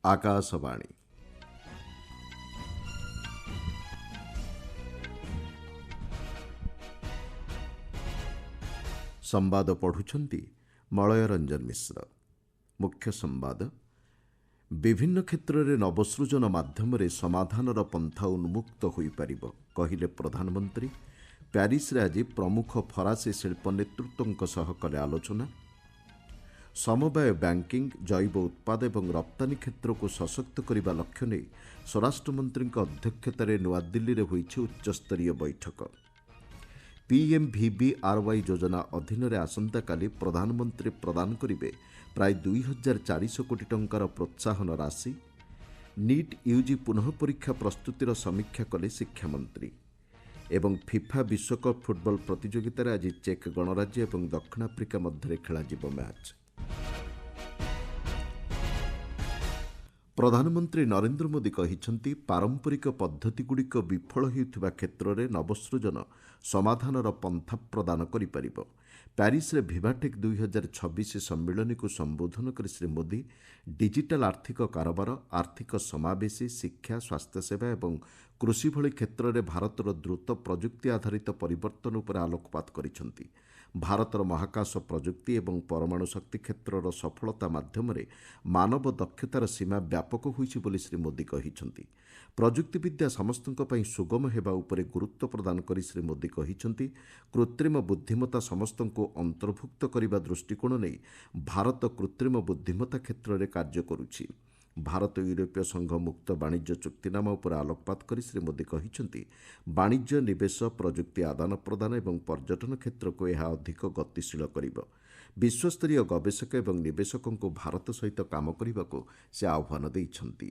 ଆକାଶବାଣୀ। ସମ୍ବାଦ ପଢ଼ୁଛନ୍ତି ମଳୟ ରଞ୍ଜନ ମିଶ୍ର। ମୁଖ୍ୟ ସମ୍ବାଦ। ବିଭିନ୍ନ କ୍ଷେତ୍ରରେ ନବସୃଜନ ମାଧ୍ୟମରେ ସମାଧାନର ପନ୍ଥା ଉନ୍ମୁକ୍ତ ହୋଇପାରିବ କହିଲେ ପ୍ରଧାନମନ୍ତ୍ରୀ। ପ୍ୟାରିସ୍ରେ ଆଜି ପ୍ରମୁଖ ଫରାସୀ ଶିଳ୍ପ ନେତୃତ୍ୱଙ୍କ ସହ କଲେ ଆଲୋଚନା। ସମବାୟ ବ୍ୟାଙ୍କିଂ, ଜୈବ ଉତ୍ପାଦ ଏବଂ ରପ୍ତାନୀ କ୍ଷେତ୍ରକୁ ସଶକ୍ତ କରିବା ଲକ୍ଷ୍ୟ ନେଇ ସ୍ୱରାଷ୍ଟ୍ରମନ୍ତ୍ରୀଙ୍କ ଅଧ୍ୟକ୍ଷତାରେ ନୂଆଦିଲ୍ଲୀରେ ହୋଇଛି ଉଚ୍ଚସ୍ତରୀୟ ବୈଠକ। PMVBRY ଯୋଜନା ଅଧୀନରେ ଆସନ୍ତାକାଲି ପ୍ରଧାନମନ୍ତ୍ରୀ ପ୍ରଦାନ କରିବେ ପ୍ରାୟ 2,400 କୋଟି ଟଙ୍କାର ପ୍ରୋତ୍ସାହନ ରାଶି। ନିଟ୍ ୟୁଜି ପୁନଃ ପରୀକ୍ଷା ପ୍ରସ୍ତୁତିର ସମୀକ୍ଷା କଲେ ଶିକ୍ଷାମନ୍ତ୍ରୀ। ଏବଂ ଫିଫା ବିଶ୍ୱକପ୍ ଫୁଟବଲ ପ୍ରତିଯୋଗିତାରେ ଆଜି ଚେକ୍ ଗଣରାଜ୍ୟ ଏବଂ ଦକ୍ଷିଣ ଆଫ୍ରିକା ମଧ୍ୟରେ ଖେଳାଯିବ ମ୍ୟାଚ୍। ପ୍ରଧାନମନ୍ତ୍ରୀ ନରେନ୍ଦ୍ର ମୋଦି କହିଛନ୍ତି, ପାରମ୍ପରିକ ପଦ୍ଧତିଗୁଡ଼ିକ ବିଫଳ ହେଉଥିବା କ୍ଷେତ୍ରରେ ନବସୃଜନ ସମାଧାନର ପନ୍ଥା ପ୍ରଦାନ କରିପାରିବ। ପ୍ୟାରିସ୍ରେ ଭିଭାଟେକ୍ 2026 ସମ୍ମିଳନୀକୁ ସମ୍ବୋଧନ କରି ଶ୍ରୀ ମୋଦି ଡିଜିଟାଲ ଆର୍ଥିକ କାରବାର, ଆର୍ଥିକ ସମାବେଶୀ, ଶିକ୍ଷା, ସ୍ୱାସ୍ଥ୍ୟସେବା ଏବଂ କୃଷି ଭଳି କ୍ଷେତ୍ରରେ ଭାରତର ଦ୍ରୁତ ପ୍ରଯୁକ୍ତି ଆଧାରିତ ପରିବର୍ତ୍ତନ ଉପରେ ଆଲୋକପାତ କରିଛନ୍ତି। ଭାରତର ମହାକାଶ ପ୍ରଯୁକ୍ତି ଏବଂ ପରମାଣୁ ଶକ୍ତି କ୍ଷେତ୍ରର ସଫଳତା ମାଧ୍ୟମରେ ମାନବ ଦକ୍ଷତାର ସୀମା ବ୍ୟାପକ ହୋଇଛି ବୋଲି ଶ୍ରୀ ମୋଦି କହିଛନ୍ତି। ପ୍ରଯୁକ୍ତିବିଦ୍ୟା ସମସ୍ତଙ୍କ ପାଇଁ ସୁଗମ ହେବା ଉପରେ ଗୁରୁତ୍ୱ ପ୍ରଦାନ କରି ଶ୍ରୀ ମୋଦି କହିଛନ୍ତି, କୃତ୍ରିମ ବୁଦ୍ଧିମତ୍ତା ସମସ୍ତଙ୍କୁ ଅନ୍ତର୍ଭୁକ୍ତ କରିବା ଦୃଷ୍ଟିକୋଣ ନେଇ ଭାରତ କୃତ୍ରିମ ବୁଦ୍ଧିମତ୍ତା କ୍ଷେତ୍ରରେ କାର୍ଯ୍ୟ କରୁଛି। ଭାରତ ୟୁରୋପୀୟ ସଂଘ ମୁକ୍ତ ବାଣିଜ୍ୟ ଚୁକ୍ତିନାମା ଉପରେ ଆଲୋକପାତ କରି ଶ୍ରୀ ମୋଦି କହିଛନ୍ତି, ବାଣିଜ୍ୟ, ନିବେଶ, ପ୍ରଯୁକ୍ତି ଆଦାନ ପ୍ରଦାନ ଏବଂ ପର୍ଯ୍ୟଟନ କ୍ଷେତ୍ରକୁ ଏହା ଅଧିକ ଗତିଶୀଳ କରିବ। ବିଶ୍ୱସ୍ତରୀୟ ଗବେଷକ ଏବଂ ନିବେଶକଙ୍କୁ ଭାରତ ସହିତ କାମ କରିବାକୁ ସେ ଆହ୍ୱାନ ଦେଇଛନ୍ତି।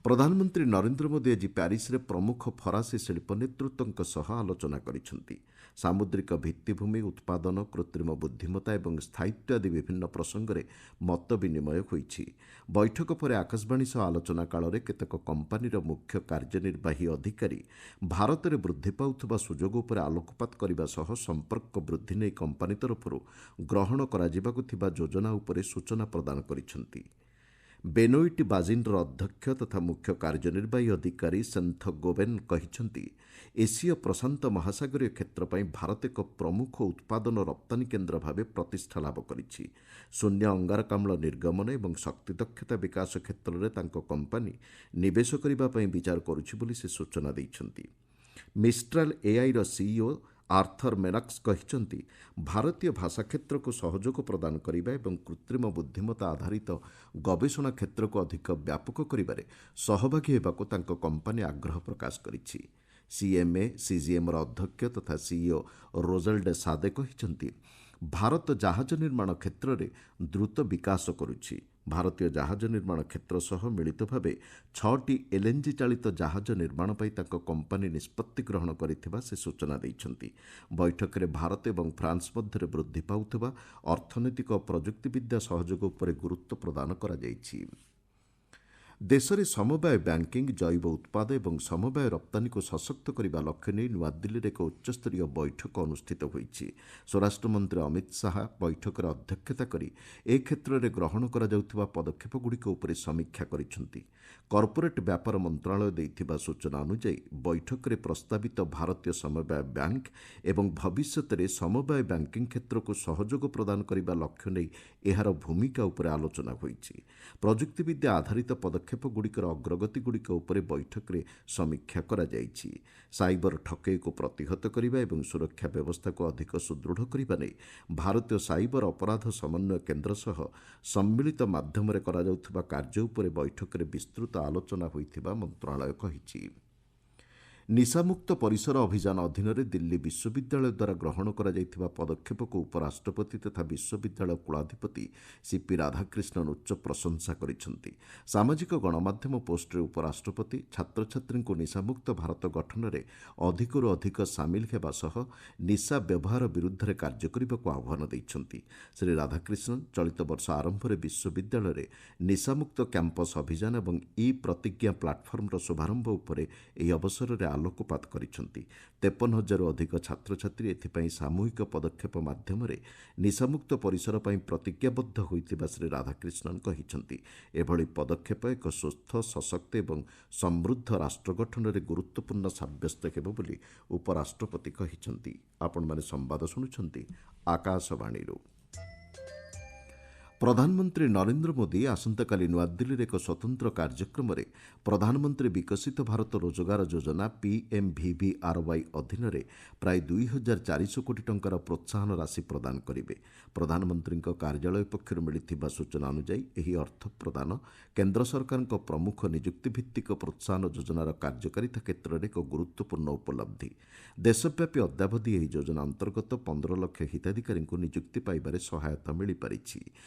ପ୍ରଧାନମନ୍ତ୍ରୀ ନରେନ୍ଦ୍ର ମୋଦି ଆଜି ପ୍ୟାରିସ୍ରେ ପ୍ରମୁଖ ଫରାସୀ ଶିଳ୍ପ ନେତୃତ୍ୱଙ୍କ ସହ ଆଲୋଚନା କରିଛନ୍ତି। ସାମୁଦ୍ରିକ ଭିତ୍ତିଭୂମି, ଉତ୍ପାଦନ, କୃତ୍ରିମ ବୁଦ୍ଧିମତ୍ତା ଏବଂ ସ୍ଥାୟିତ୍ୱ ଆଦି ବିଭିନ୍ନ ପ୍ରସଙ୍ଗରେ ମତ ବିନିମୟ ହୋଇଛି। ବୈଠକ ପରେ ଆକାଶବାଣୀ ସହ ଆଲୋଚନା କାଳରେ କେତେକ କମ୍ପାନୀର ମୁଖ୍ୟ କାର୍ଯ୍ୟନିର୍ବାହୀ ଅଧିକାରୀ ଭାରତରେ ବୃଦ୍ଧି ପାଉଥିବା ସୁଯୋଗ ଉପରେ ଆଲୋକପାତ କରିବା ସହ ସମ୍ପର୍କ ବୃଦ୍ଧି ନେଇ କମ୍ପାନୀ ତରଫରୁ ଗ୍ରହଣ କରାଯିବାକୁ ଥିବା ଯୋଜନା ଉପରେ ସୂଚନା ପ୍ରଦାନ କରିଛନ୍ତି। ବେନୋଇଟ୍ ବାଜିନ୍ର ଅଧ୍ୟକ୍ଷ ତଥା ମୁଖ୍ୟ କାର୍ଯ୍ୟନିର୍ବାହୀ ଅଧିକାରୀ ସେନ୍ଥ ଗୋବେନ୍ କହିଛନ୍ତି, ଏସୀୟ ପ୍ରଶାନ୍ତ ମହାସାଗରୀୟ କ୍ଷେତ୍ର ପାଇଁ ଭାରତ ଏକ ପ୍ରମୁଖ ଉତ୍ପାଦନ ରପ୍ତାନୀ କେନ୍ଦ୍ର ଭାବେ ପ୍ରତିଷ୍ଠା ଲାଭ କରିଛି। ଶୂନ୍ୟ ଅଙ୍ଗାରକାମ୍ଳ ନିର୍ଗମନ ଏବଂ ଶକ୍ତି ଦକ୍ଷତା ବିକାଶ କ୍ଷେତ୍ରରେ ତାଙ୍କ କମ୍ପାନୀ ନିବେଶ କରିବା ପାଇଁ ବିଚାର କରୁଛି ବୋଲି ସେ ସୂଚନା ଦେଇଛନ୍ତି। ମିଷ୍ଟ୍ରାଲ ଏଆଇର ସିଇଓ ଆର୍ଥର ମେନକ୍ସ କହିଛନ୍ତି, ଭାରତୀୟ ଭାଷା କ୍ଷେତ୍ରକୁ ସହଯୋଗ ପ୍ରଦାନ କରିବା ଏବଂ କୃତ୍ରିମ ବୁଦ୍ଧିମତ୍ତା ଆଧାରିତ ଗବେଷଣା କ୍ଷେତ୍ରକୁ ଅଧିକ ବ୍ୟାପକ କରିବାରେ ସହଭାଗୀ ହେବାକୁ ତାଙ୍କ କମ୍ପାନୀ ଆଗ୍ରହ ପ୍ରକାଶ କରିଛି। ସିଏମ୍ଏ ସିଜିଏମ୍ର ଅଧ୍ୟକ୍ଷ ତଥା ସିଇଓ ରୋଜାଲ୍ଡେ ସାଦେ କହିଛନ୍ତି, ଭାରତ ଜାହାଜ ନିର୍ମାଣ କ୍ଷେତ୍ରରେ ଦ୍ରୁତ ବିକାଶ କରୁଛି। ଭାରତୀୟ ଜାହାଜ ନିର୍ମାଣ କ୍ଷେତ୍ର ସହ ମିଳିତ ଭାବେ 6ଟି LNG ଚାଳିତ ଜାହାଜ ନିର୍ମାଣ ପାଇଁ ତାଙ୍କ କମ୍ପାନୀ ନିଷ୍ପତ୍ତି ଗ୍ରହଣ କରିଥିବା ସେ ସୂଚନା ଦେଇଛନ୍ତି। ବୈଠକରେ ଭାରତ ଏବଂ ଫ୍ରାନ୍ସ ମଧ୍ୟରେ ବୃଦ୍ଧି ପାଉଥିବା ଅର୍ଥନୈତିକ ଓ ପ୍ରଯୁକ୍ତିବିଦ୍ୟା ସହଯୋଗ ଉପରେ ଗୁରୁତ୍ୱ ପ୍ରଦାନ କରାଯାଇଛି। ଦେଶରେ ସମବାୟ ବ୍ୟାଙ୍କିଂ, ଜୈବ ଉତ୍ପାଦ ଏବଂ ସମବାୟ ରପ୍ତାନୀକୁ ସଶକ୍ତ କରିବା ଲକ୍ଷ୍ୟ ନେଇ ନୂଆଦିଲ୍ଲୀରେ ଏକ ଉଚ୍ଚସ୍ତରୀୟ ବୈଠକ ଅନୁଷ୍ଠିତ ହୋଇଛି। ସ୍ୱରାଷ୍ଟ୍ରମନ୍ତ୍ରୀ ଅମିତ ଶାହା ବୈଠକରେ ଅଧ୍ୟକ୍ଷତା କରି ଏ କ୍ଷେତ୍ରରେ ଗ୍ରହଣ କରାଯାଉଥିବା ପଦକ୍ଷେପଗୁଡ଼ିକ ଉପରେ ସମୀକ୍ଷା କରିଛନ୍ତି। କର୍ପୋରେଟ୍ ବ୍ୟାପାର ମନ୍ତ୍ରଣାଳୟ ଦେଇଥିବା ସୂଚନା ଅନୁଯାୟୀ ବୈଠକରେ ପ୍ରସ୍ତାବିତ ଭାରତୀୟ ସମବାୟ ବ୍ୟାଙ୍କ ଏବଂ ଭବିଷ୍ୟତରେ ସମବାୟ ବ୍ୟାଙ୍କିଂ କ୍ଷେତ୍ରକୁ ସହଯୋଗ ପ୍ରଦାନ କରିବା ଲକ୍ଷ୍ୟ ନେଇ ଏହାର ଭୂମିକା ଉପରେ ଆଲୋଚନା ହୋଇଛି। ପ୍ରଯୁକ୍ତିବିଦ୍ୟା ଆଧାରିତ ପଦକ୍ଷେପଗୁଡ଼ିକର ଅଗ୍ରଗତିଗୁଡ଼ିକ ଉପରେ ବୈଠକରେ ସମୀକ୍ଷା କରାଯାଇଛି। ସାଇବର ଠକେଇକୁ ପ୍ରତିହତ କରିବା ଏବଂ ସୁରକ୍ଷା ବ୍ୟବସ୍ଥାକୁ ଅଧିକ ସୁଦୃଢ଼ କରିବା ନେଇ ଭାରତୀୟ ସାଇବର ଅପରାଧ ସମନ୍ୱୟ କେନ୍ଦ୍ର ସହ ସମ୍ମିଳିତ ମାଧ୍ୟମରେ କରାଯାଉଥିବା କାର୍ଯ୍ୟ ଉପରେ ବୈଠକରେ ବିସ୍ତୃତ ଆଲୋଚନା ହୋଇଥିବା ମନ୍ତ୍ରଣାଳୟ କହିଛି। ନିଶାମୁକ୍ତ ପରିସର ଅଭିଯାନ ଅଧୀନରେ ଦିଲ୍ଲୀ ବିଶ୍ୱବିଦ୍ୟାଳୟ ଦ୍ୱାରା ଗ୍ରହଣ କରାଯାଇଥିବା ପଦକ୍ଷେପକୁ ଉପରାଷ୍ଟ୍ରପତି ତଥା ବିଶ୍ୱବିଦ୍ୟାଳୟ କୁଳାଧିପତି ସିପି ରାଧାକ୍ରିଷ୍ଣନ ଉଚ୍ଚ ପ୍ରଶଂସା କରିଛନ୍ତି। ସାମାଜିକ ଗଣମାଧ୍ୟମ ପୋଷ୍ଟରେ ଉପରାଷ୍ଟ୍ରପତି ଛାତ୍ରଛାତ୍ରୀଙ୍କୁ ନିଶାମୁକ୍ତ ଭାରତ ଗଠନରେ ଅଧିକରୁ ଅଧିକ ସାମିଲ ହେବା ସହ ନିଶା ବ୍ୟବହାର ବିରୁଦ୍ଧରେ କାର୍ଯ୍ୟ କରିବାକୁ ଆହ୍ୱାନ ଦେଇଛନ୍ତି। ଶ୍ରୀ ରାଧାକ୍ରିଷ୍ଣନ ଚଳିତ ବର୍ଷ ଆରମ୍ଭରେ ବିଶ୍ୱବିଦ୍ୟାଳୟରେ ନିଶାମୁକ୍ତ କ୍ୟାମ୍ପସ ଅଭିଯାନ ଏବଂ ଇ ପ୍ରତିଜ୍ଞା ପ୍ଲାଟଫର୍ମର ଶୁଭାରମ୍ଭ ଉପରେ ଏହି ଅବସରରେ ଆଲୋକପାତ କରିଛନ୍ତି। 53,000ରୁ ଅଧିକ ଛାତ୍ରଛାତ୍ରୀ ଏଥିପାଇଁ ସାମୂହିକ ପଦକ୍ଷେପ ମାଧ୍ୟମରେ ନିଶାମୁକ୍ତ ପରିସର ପାଇଁ ପ୍ରତିଜ୍ଞାବଦ୍ଧ ହୋଇଥିବା ଶ୍ରୀ ରାଧାକ୍ରିଷ୍ଣନ କହିଛନ୍ତି। ଏଭଳି ପଦକ୍ଷେପ ଏକ ସୁସ୍ଥ, ସଶକ୍ତ ଏବଂ ସମୃଦ୍ଧ ରାଷ୍ଟ୍ର ଗଠନରେ ଗୁରୁତ୍ୱପୂର୍ଣ୍ଣ ସାବ୍ୟସ୍ତ ହେବ ବୋଲି ଉପରାଷ୍ଟ୍ରପତି କହିଛନ୍ତି। ଆପଣମାନେ ସମ୍ବାଦ ଶୁଣୁଛନ୍ତି ଆକାଶବାଣୀରୁ। ପ୍ରଧାନମନ୍ତ୍ରୀ ନରେନ୍ଦ୍ର ମୋଦି ଆସନ୍ତାକାଲି ନୂଆଦିଲ୍ଲୀରେ ଏକ ସ୍ୱତନ୍ତ୍ର କାର୍ଯ୍ୟକ୍ରମରେ ପ୍ରଧାନମନ୍ତ୍ରୀ ବିକଶିତ ଭାରତ ରୋଜଗାର ଯୋଜନା PMVVRY ଅଧୀନରେ ପ୍ରାୟ 2,400 କୋଟି ଟଙ୍କାର ପ୍ରୋତ୍ସାହନ ରାଶି ପ୍ରଦାନ କରିବେ। ପ୍ରଧାନମନ୍ତ୍ରୀଙ୍କ କାର୍ଯ୍ୟାଳୟ ପକ୍ଷରୁ ମିଳିଥିବା ସୂଚନା ଅନୁଯାୟୀ ଏହି ଅର୍ଥ ପ୍ରଦାନ କେନ୍ଦ୍ର ସରକାରଙ୍କ ପ୍ରମୁଖ ନିଯୁକ୍ତିଭିତ୍ତିକ ପ୍ରୋତ୍ସାହନ ଯୋଜନାର କାର୍ଯ୍ୟକାରିତା କ୍ଷେତ୍ରରେ ଏକ ଗୁରୁତ୍ୱପୂର୍ଣ୍ଣ ଉପଲବ୍ଧି। ଦେଶବ୍ୟାପୀ ଅଦ୍ୟାବଧି ଏହି ଯୋଜନା ଅନ୍ତର୍ଗତ 15 ଲକ୍ଷ ହିତାଧିକାରୀଙ୍କୁ ନିଯୁକ୍ତି ପାଇବାରେ ସହାୟତା ମିଳିପାରିଛି।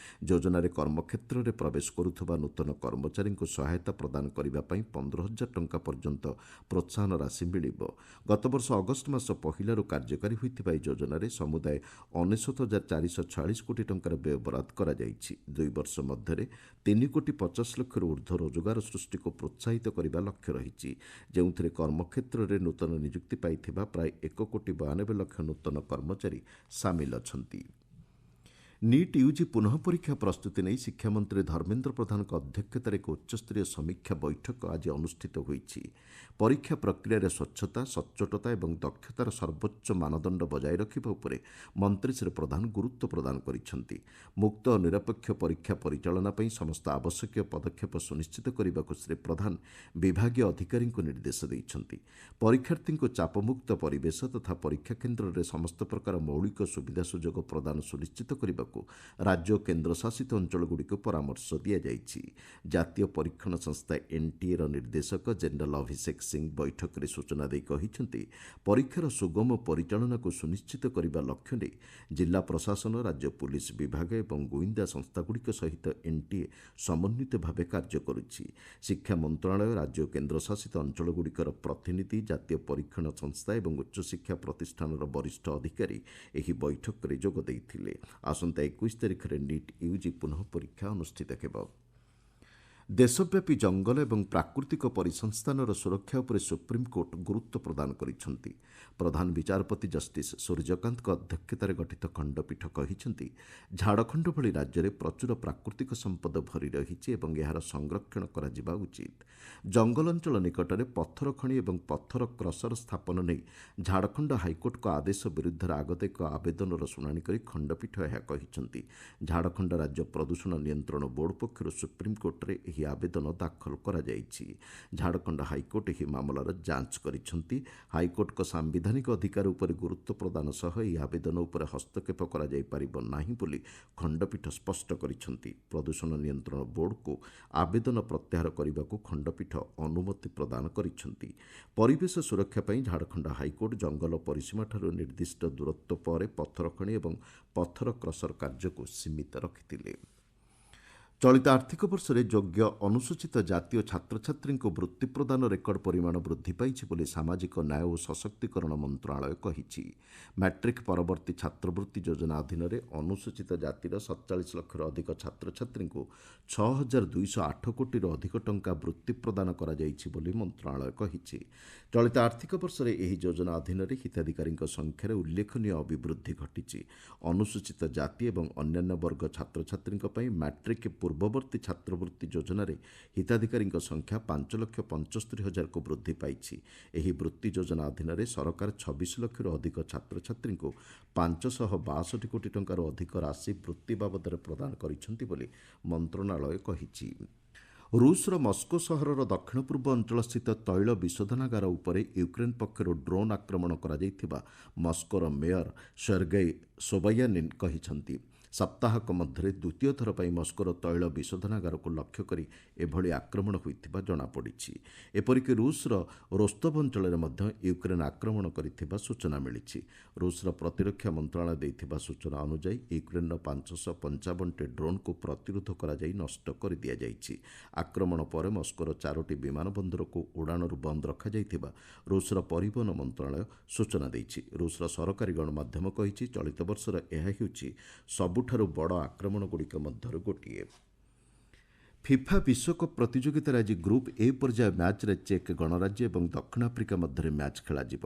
ଯୋଜନାରେ କର୍ମକ୍ଷେତ୍ରରେ ପ୍ରବେଶ କରୁଥିବା ନୂତନ କର୍ମଚାରୀଙ୍କୁ ସହାୟତା ପ୍ରଦାନ କରିବା ପାଇଁ 15,000 ଟଙ୍କା ପର୍ଯ୍ୟନ୍ତ ପ୍ରୋତ୍ସାହନ ରାଶି ମିଳିବ। ଗତବର୍ଷ ଅଗଷ୍ଟ ମାସ ପହିଲାରୁ କାର୍ଯ୍ୟକାରୀ ହୋଇଥିବା ଏହି ଯୋଜନାରେ ସମୁଦାୟ 99,446 କୋଟି ଟଙ୍କାର ବ୍ୟୟ ବରାଦ କରାଯାଇଛି। 2 ବର୍ଷ ମଧ୍ୟରେ 3 କୋଟି 50 ଲକ୍ଷରୁ ଉର୍ଦ୍ଧ୍ୱ ରୋଜଗାର ସୃଷ୍ଟିକୁ ପ୍ରୋତ୍ସାହିତ କରିବା ଲକ୍ଷ୍ୟ ରହିଛି, ଯେଉଁଥିରେ କର୍ମକ୍ଷେତ୍ରରେ ନୂତନ ନିଯୁକ୍ତି ପାଇଥିବା ପ୍ରାୟ 1 କୋଟି 92 ଲକ୍ଷ ନୂତନ କର୍ମଚାରୀ ସାମିଲ ଅଛନ୍ତି। ନିଟ୍ ୟୁଜି ପୁନଃ ପରୀକ୍ଷା ପ୍ରସ୍ତୁତି ନେଇ ଶିକ୍ଷାମନ୍ତ୍ରୀ ଧର୍ମେନ୍ଦ୍ର ପ୍ରଧାନଙ୍କ ଅଧ୍ୟକ୍ଷତାରେ ଏକ ଉଚ୍ଚସ୍ତରୀୟ ସମୀକ୍ଷା ବୈଠକ ଆଜି ଅନୁଷ୍ଠିତ ହୋଇଛି। ପରୀକ୍ଷା ପ୍ରକ୍ରିୟାରେ ସ୍ୱଚ୍ଛତା, ସଚ୍ଚୋଟତା ଏବଂ ଦକ୍ଷତାର ସର୍ବୋଚ୍ଚ ମାନଦଣ୍ଡ ବଜାୟ ରଖିବା ଉପରେ ମନ୍ତ୍ରୀ ଶ୍ରୀ ପ୍ରଧାନ ଗୁରୁତ୍ୱ ପ୍ରଦାନ କରିଛନ୍ତି। ମୁକ୍ତ ଓ ନିରପେକ୍ଷ ପରୀକ୍ଷା ପରିଚାଳନା ପାଇଁ ସମସ୍ତ ଆବଶ୍ୟକୀୟ ପଦକ୍ଷେପ ସୁନିଶ୍ଚିତ କରିବାକୁ ଶ୍ରୀ ପ୍ରଧାନ ବିଭାଗୀୟ ଅଧିକାରୀଙ୍କୁ ନିର୍ଦ୍ଦେଶ ଦେଇଛନ୍ତି। ପରୀକ୍ଷାର୍ଥୀଙ୍କୁ ଚାପମୁକ୍ତ ପରିବେଶ ତଥା ପରୀକ୍ଷା କେନ୍ଦ୍ରରେ ସମସ୍ତ ପ୍ରକାର ମୌଳିକ ସୁବିଧା ସୁଯୋଗ ପ୍ରଦାନ ସୁନିଶ୍ଚିତ କରିବାକୁ ରାଜ୍ୟ ଓ କେନ୍ଦ୍ରଶାସିତ ଅଞ୍ଚଳଗୁଡ଼ିକୁ ପରାମର୍ଶ ଦିଆଯାଇଛି। ଜାତୀୟ ପରୀକ୍ଷଣ ସଂସ୍ଥା NTAର ନିର୍ଦ୍ଦେଶକ ଜେନେରାଲ ଅଭିଷେକ ସିଂ ବୈଠକରେ ସୂଚନା ଦେଇ କହିଛନ୍ତି, ପରୀକ୍ଷାର ସୁଗମ ପରିଚାଳନାକୁ ସୁନିଶ୍ଚିତ କରିବା ଲକ୍ଷ୍ୟ ନେଇ ଜିଲ୍ଲା ପ୍ରଶାସନ, ରାଜ୍ୟ ପୁଲିସ ବିଭାଗ ଏବଂ ଗୁଇନ୍ଦା ସଂସ୍ଥାଗୁଡ଼ିକ ସହିତ NTA ସମନ୍ୱିତ ଭାବେ କାର୍ଯ୍ୟ କରୁଛି। ଶିକ୍ଷା ମନ୍ତ୍ରଣାଳୟ, ରାଜ୍ୟ ଓ କେନ୍ଦ୍ରଶାସିତ ଅଞ୍ଚଳଗୁଡ଼ିକର ପ୍ରତିନିଧି, ଜାତୀୟ ପରୀକ୍ଷଣ ସଂସ୍ଥା ଏବଂ ଉଚ୍ଚଶିକ୍ଷା ପ୍ରତିଷ୍ଠାନର ବରିଷ୍ଠ ଅଧିକାରୀ ଏହି ବୈଠକରେ ଯୋଗ ଦେଇଥିଲେ। ଆସନ୍ତା 21 ତାରିଖରେ ନିଟ୍ ୟୁଜି ପୁନଃ ପରୀକ୍ଷା ଅନୁଷ୍ଠିତ ହେବ। ଦେଶବ୍ୟାପୀ ଜଙ୍ଗଲ ଏବଂ ପ୍ରାକୃତିକ ପରିସଂସ୍ଥାନର ସୁରକ୍ଷା ଉପରେ ସୁପ୍ରିମକୋର୍ଟ ଗୁରୁତ୍ୱ ପ୍ରଦାନ କରିଛନ୍ତି। ପ୍ରଧାନ ବିଚାରପତି ଜଷ୍ଟିସ୍ ସୂର୍ଯ୍ୟକାନ୍ତଙ୍କ ଅଧ୍ୟକ୍ଷତାରେ ଗଠିତ ଖଣ୍ଡପୀଠ କହିଛନ୍ତି, ଝାଡ଼ଖଣ୍ଡ ଭଳି ରାଜ୍ୟରେ ପ୍ରଚୁର ପ୍ରାକୃତିକ ସମ୍ପଦ ଭରି ରହିଛି ଏବଂ ଏହାର ସଂରକ୍ଷଣ କରାଯିବା ଉଚିତ। ଜଙ୍ଗଲ ଅଞ୍ଚଳ ନିକଟରେ ପଥର ଖଣି ଏବଂ ପଥର କ୍ରସର ସ୍ଥାପନ ନେଇ ଝାଡ଼ଖଣ୍ଡ ହାଇକୋର୍ଟଙ୍କ ଆଦେଶ ବିରୁଦ୍ଧରେ ଆଗତ ଏକ ଆବେଦନର ଶୁଣାଣି କରି ଖଣ୍ଡପୀଠ ଏହା କହିଛନ୍ତି। ଝାଡ଼ଖଣ୍ଡ ରାଜ୍ୟ ପ୍ରଦୂଷଣ ନିୟନ୍ତ୍ରଣ ବୋର୍ଡ ପକ୍ଷରୁ ସୁପ୍ରିମକୋର୍ଟରେ ଏହି ଆବେଦନ ଦାଖଲ କରାଯାଇଛି। ଝାଡ଼ଖଣ୍ଡ ହାଇକୋର୍ଟ ଏହି ମାମଲାର ଯାଞ୍ଚ କରିଛନ୍ତି। ହାଇକୋର୍ଟଙ୍କ ସାମ୍ବିଧାନିକ ଅଧିକାର ଉପରେ ଗୁରୁତ୍ୱ ପ୍ରଦାନ ସହ ଏହି ଆବେଦନ ଉପରେ ହସ୍ତକ୍ଷେପ କରାଯାଇପାରିବ ନାହିଁ ବୋଲି ଖଣ୍ଡପୀଠ ସ୍ପଷ୍ଟ କରିଛନ୍ତି। ପ୍ରଦୂଷଣ ନିୟନ୍ତ୍ରଣ ବୋର୍ଡକୁ ଆବେଦନ ପ୍ରତ୍ୟାହାର କରିବାକୁ ଖଣ୍ଡପୀଠ ଅନୁମତି ପ୍ରଦାନ କରିଛନ୍ତି। ପରିବେଶ ସୁରକ୍ଷା ପାଇଁ ଝାଡ଼ଖଣ୍ଡ ହାଇକୋର୍ଟ ଜଙ୍ଗଲ ପରିସୀମାଠାରୁ ନିର୍ଦ୍ଦିଷ୍ଟ ଦୂରତ୍ୱ ପରେ ପଥର ଖଣି ଏବଂ ପଥର କ୍ରସର କାର୍ଯ୍ୟକୁ ସୀମିତ ରଖିଥିଲେ। ଚଳିତ ଆର୍ଥିକ ବର୍ଷରେ ଯୋଗ୍ୟ ଅନୁସୂଚିତ ଜାତି ଓ ଛାତ୍ରଛାତ୍ରୀଙ୍କୁ ବୃତ୍ତି ପ୍ରଦାନ ରେକର୍ଡ ପରିମାଣ ବୃଦ୍ଧି ପାଇଛି ବୋଲି ସାମାଜିକ ନ୍ୟାୟ ଓ ସଶକ୍ତିକରଣ ମନ୍ତ୍ରଣାଳୟ କହିଛି। ମାଟ୍ରିକ ପରବର୍ତ୍ତୀ ଛାତ୍ରବୃତ୍ତି ଯୋଜନା ଅଧୀନରେ ଅନୁସୂଚିତ ଜାତିର 47 ଲକ୍ଷରୁ ଅଧିକ ଛାତ୍ରଛାତ୍ରୀଙ୍କୁ 6,208 କୋଟିରୁ ଅଧିକ ଟଙ୍କା ବୃତ୍ତି ପ୍ରଦାନ କରାଯାଇଛି ବୋଲି ମନ୍ତ୍ରଣାଳୟ କହିଛି। ଚଳିତ ଆର୍ଥିକ ବର୍ଷରେ ଏହି ଯୋଜନା ଅଧୀନରେ ହିତାଧିକାରୀଙ୍କ ସଂଖ୍ୟାରେ ଉଲ୍ଲେଖନୀୟ ଅଭିବୃଦ୍ଧି ଘଟିଛି। ଅନୁସୂଚିତ ଜାତି ଏବଂ ଅନ୍ୟାନ୍ୟ ବର୍ଗ ଛାତ୍ରଛାତ୍ରୀଙ୍କ ପାଇଁ ମାଟ୍ରିକ ପୂର୍ବବର୍ତ୍ତୀ ଛାତ୍ରବୃତ୍ତି ଯୋଜନାରେ ହିତାଧିକାରୀଙ୍କ ସଂଖ୍ୟା 5,75,000କୁ ବୃଦ୍ଧି ପାଇଛି। ଏହି ବୃତ୍ତି ଯୋଜନା ଅଧୀନରେ ସରକାର 26 ଲକ୍ଷରୁ ଅଧିକ ଛାତ୍ରଛାତ୍ରୀଙ୍କୁ 562 କୋଟି ଟଙ୍କାରୁ ଅଧିକ ରାଶି ବୃତ୍ତି ବାବଦରେ ପ୍ରଦାନ କରିଛନ୍ତି ବୋଲି ମନ୍ତ୍ରଣାଳୟ କହିଛି। ରୁଷର ମସ୍କୋ ସହରର ଦକ୍ଷିଣ ପୂର୍ବ ଅଞ୍ଚଳସ୍ଥିତ ତୈଳ ବିଶୋଧନାଗାର ଉପରେ ୟୁକ୍ରେନ୍ ପକ୍ଷରୁ ଡ୍ରୋନ୍ ଆକ୍ରମଣ କରାଯାଇଥିବା ମସ୍କୋର ମେୟର ସେର୍ଗେଇ ସୋବାୟାନିନ୍ କହିଛନ୍ତି। ସପ୍ତାହକ ମଧ୍ୟରେ ଦ୍ୱିତୀୟ ଥର ପାଇଁ ମସ୍କୋର ତୈଳ ବିଶୋଧନାଗାରକୁ ଲକ୍ଷ୍ୟ କରି ଏଭଳି ଆକ୍ରମଣ ହୋଇଥିବା ଜଣାପଡ଼ିଛି। ଏପରିକି ରୁଷର ରୋସ୍ତୋଭ ଅଞ୍ଚଳରେ ମଧ୍ୟ ୟୁକ୍ରେନ୍ ଆକ୍ରମଣ କରିଥିବା ସୂଚନା ମିଳିଛି। ରୁଷର ପ୍ରତିରକ୍ଷା ମନ୍ତ୍ରଣାଳୟ ଦେଇଥିବା ସୂଚନା ଅନୁଯାୟୀ ୟୁକ୍ରେନ୍ର 555ଟି ଡ୍ରୋନ୍କୁ ପ୍ରତିରୋଧ କରାଯାଇ ନଷ୍ଟ କରିଦିଆଯାଇଛି। ଆକ୍ରମଣ ପରେ ମସ୍କୋର 4ଟି ବିମାନ ବନ୍ଦରକୁ ଉଡ଼ାଣରୁ ବନ୍ଦ ରଖାଯାଇଥିବା ରୁଷର ପରିବହନ ମନ୍ତ୍ରଣାଳୟ ସୂଚନା ଦେଇଛି। ରୁଷର ସରକାରୀ ଗଣମାଧ୍ୟମ କହିଛି, ଚଳିତ ବର୍ଷର ଏହା ହେଉଛି ସବୁଠାରୁ ବଡ଼ ଆକ୍ରମଣଗୁଡ଼ିକ ମଧ୍ୟରୁ ଗୋଟିଏ। ଫିଫା ବିଶ୍ୱକପ୍ ପ୍ରତିଯୋଗିତାରେ ଆଜି ଗ୍ରୁପ୍ ଏ ପର୍ଯ୍ୟାୟ ମ୍ୟାଚ୍ରେ ଚେକ୍ ଗଣରାଜ୍ୟ ଏବଂ ଦକ୍ଷିଣ ଆଫ୍ରିକା ମଧ୍ୟରେ ମ୍ୟାଚ୍ ଖେଳାଯିବ।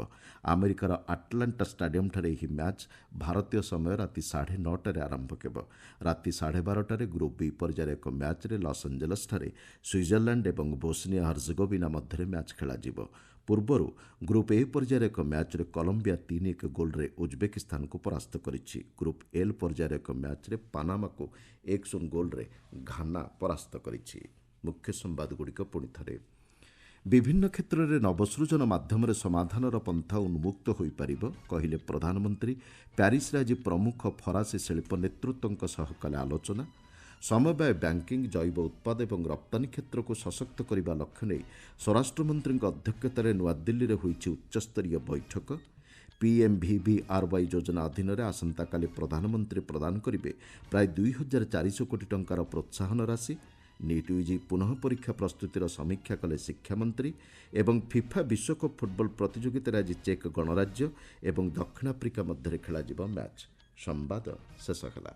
ଆମେରିକାର ଆଟଲାଣ୍ଟା ଷ୍ଟାଡିୟମ୍ଠାରେ ଏହି ମ୍ୟାଚ୍ ଭାରତୀୟ ସମୟ ରାତି 9:30ରେ ଆରମ୍ଭ ହେବ। ରାତି 12:30ରେ ଗ୍ରୁପ୍ ବି ପର୍ଯ୍ୟାୟରେ ଏକ ମ୍ୟାଚ୍ରେ ଲସ୍ ଆଞ୍ଜେଲସ୍ଠାରେ ସୁଇଜରଲ୍ୟାଣ୍ଡ ଏବଂ ବୋସ୍ନିଆ ହର୍ଜେଗୋଭିନା ମଧ୍ୟରେ ମ୍ୟାଚ୍ ଖେଳାଯିବ। ପୂର୍ବରୁ ଗ୍ରୁପ୍ ଏ ପର୍ଯ୍ୟାୟରେ ଏକ ମ୍ୟାଚ୍ରେ କଲମ୍ବିଆ 3-1 ଗୋଲ୍ରେ ଉଜ୍ବେକିସ୍ତାନକୁ ପରାସ୍ତ କରିଛି। ଗ୍ରୁପ୍ ଏଲ୍ ପର୍ଯ୍ୟାୟରେ ଏକ ମ୍ୟାଚ୍ରେ ପାନାମାକୁ 1-0 ଗୋଲ୍ରେ ଘାନା ପରାସ୍ତ କରିଛି। ମୁଖ୍ୟ ସମ୍ବାଦଗୁଡ଼ିକ ପୁଣିଥରେ। ବିଭିନ୍ନ କ୍ଷେତ୍ରରେ ନବସୃଜନ ମାଧ୍ୟମରେ ସମାଧାନର ପନ୍ଥା ଉନ୍ମୁକ୍ତ ହୋଇପାରିବ କହିଲେ ପ୍ରଧାନମନ୍ତ୍ରୀ। ପ୍ୟାରିସ୍ରେ ଆଜି ପ୍ରମୁଖ ଫରାସୀ ଶିଳ୍ପ ନେତୃତ୍ୱଙ୍କ ସହ କଲେ ଆଲୋଚନା। ସମବାୟ ବ୍ୟାଙ୍କିଂ, ଜୈବ ଉତ୍ପାଦ ଏବଂ ରପ୍ତାନୀ କ୍ଷେତ୍ରକୁ ସଶକ୍ତ କରିବା ଲକ୍ଷ୍ୟ ନେଇ ସ୍ୱରାଷ୍ଟ୍ରମନ୍ତ୍ରୀଙ୍କ ଅଧ୍ୟକ୍ଷତାରେ ନୂଆଦିଲ୍ଲୀରେ ହୋଇଛି ଉଚ୍ଚସ୍ତରୀୟ ବୈଠକ। PMVVRY ଯୋଜନା ଅଧୀନରେ ଆସନ୍ତାକାଲି ପ୍ରଧାନମନ୍ତ୍ରୀ ପ୍ରଦାନ କରିବେ ପ୍ରାୟ 2,400 କୋଟି ଟଙ୍କାର ପ୍ରୋତ୍ସାହନ ରାଶି। ନିଟ୍ ୟୁଜି ପୁନଃ ପରୀକ୍ଷା ପ୍ରସ୍ତୁତିର ସମୀକ୍ଷା କଲେ ଶିକ୍ଷାମନ୍ତ୍ରୀ। ଏବଂ ଫିଫା ବିଶ୍ୱକପ୍ ଫୁଟବଲ ପ୍ରତିଯୋଗିତାରେ ଆଜି ଚେକ୍ ଗଣରାଜ୍ୟ ଏବଂ ଦକ୍ଷିଣ ଆଫ୍ରିକା ମଧ୍ୟରେ ଖେଳାଯିବ ମ୍ୟାଚ୍। ସମ୍ବାଦ ଶେଷ ହେଲା।